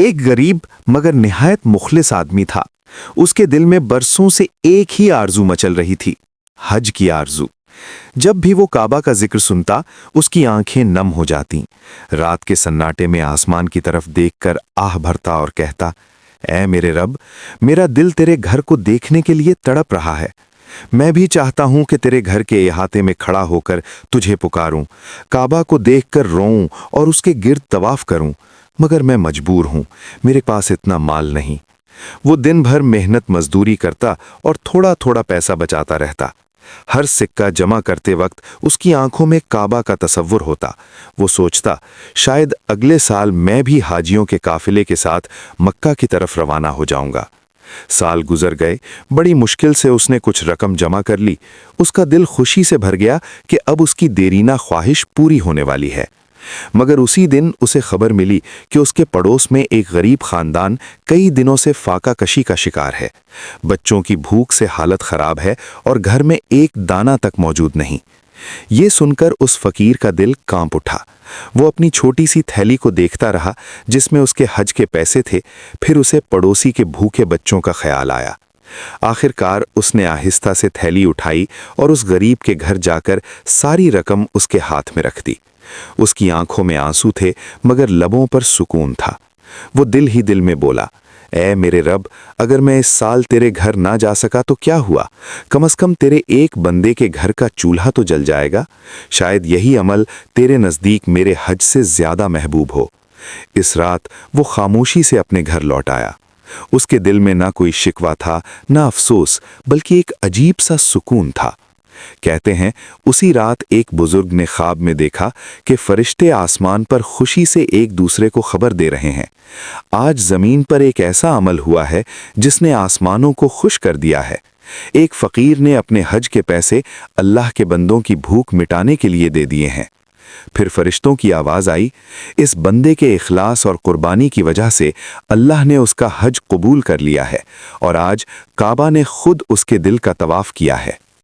ایک غریب مگر نہایت مخلص آدمی تھا۔ اس کے دل میں برسوں سے ایک ہی آرزو مچل رہی تھی، حج کی آرزو۔ جب بھی وہ کعبہ کا ذکر سنتا اس کی آنکھیں نم ہو جاتیں۔ رات کے سناٹے میں آسمان کی طرف دیکھ کر آہ بھرتا اور کہتا، اے میرے رب، میرا دل تیرے گھر کو دیکھنے کے لیے تڑپ رہا ہے۔ میں بھی چاہتا ہوں کہ تیرے گھر کے احاطے میں کھڑا ہو کر تجھے پکاروں، کعبہ کو دیکھ کر روؤں اور اس کے گرد طواف کروں، مگر میں مجبور ہوں، میرے پاس اتنا مال نہیں۔ وہ دن بھر محنت مزدوری کرتا اور تھوڑا تھوڑا پیسہ بچاتا رہتا۔ ہر سکہ جمع کرتے وقت اس کی آنکھوں میں کعبہ کا تصور ہوتا۔ وہ سوچتا، شاید اگلے سال میں بھی حاجیوں کے قافلے کے ساتھ مکہ کی طرف روانہ ہو جاؤں گا۔ سال گزر گئے، بڑی مشکل سے اس نے کچھ رقم جمع کر لی۔ اس کا دل خوشی سے بھر گیا کہ اب اس کی دیرینہ خواہش پوری ہونے والی ہے۔ مگر اسی دن اسے خبر ملی کہ اس کے پڑوس میں ایک غریب خاندان کئی دنوں سے فاقہ کشی کا شکار ہے۔ بچوں کی بھوک سے حالت خراب ہے اور گھر میں ایک دانہ تک موجود نہیں۔ یہ سن کر اس فقیر کا دل کانپ اٹھا۔ وہ اپنی چھوٹی سی تھیلی کو دیکھتا رہا جس میں اس کے حج کے پیسے تھے، پھر اسے پڑوسی کے بھوکے بچوں کا خیال آیا۔ آخر کار اس نے آہستہ سے تھیلی اٹھائی اور اس غریب کے گھر جا کر ساری رقم اس کے ہاتھ میں رکھ دی۔ اس کی آنکھوں میں آنسو تھے مگر لبوں پر سکون تھا۔ وہ دل ہی دل میں بولا، اے میرے رب، اگر میں اس سال تیرے گھر نہ جا سکا تو کیا ہوا، کم از کم تیرے ایک بندے کے گھر کا چولہا تو جل جائے گا۔ شاید یہی عمل تیرے نزدیک میرے حج سے زیادہ محبوب ہو۔ اس رات وہ خاموشی سے اپنے گھر لوٹ آیا۔ اس کے دل میں نہ کوئی شکوہ تھا، نہ افسوس، بلکہ ایک عجیب سا سکون تھا۔ کہتے ہیں اسی رات ایک بزرگ نے خواب میں دیکھا کہ فرشتے آسمان پر خوشی سے ایک دوسرے کو خبر دے رہے ہیں، آج زمین پر ایک ایسا عمل ہوا ہے جس نے آسمانوں کو خوش کر دیا ہے۔ ایک فقیر نے اپنے حج کے پیسے اللہ کے بندوں کی بھوک مٹانے کے لیے دے دیے ہیں۔ پھر فرشتوں کی آواز آئی، اس بندے کے اخلاص اور قربانی کی وجہ سے اللہ نے اس کا حج قبول کر لیا ہے اور آج کعبہ نے خود اس کے دل کا طواف کیا ہے۔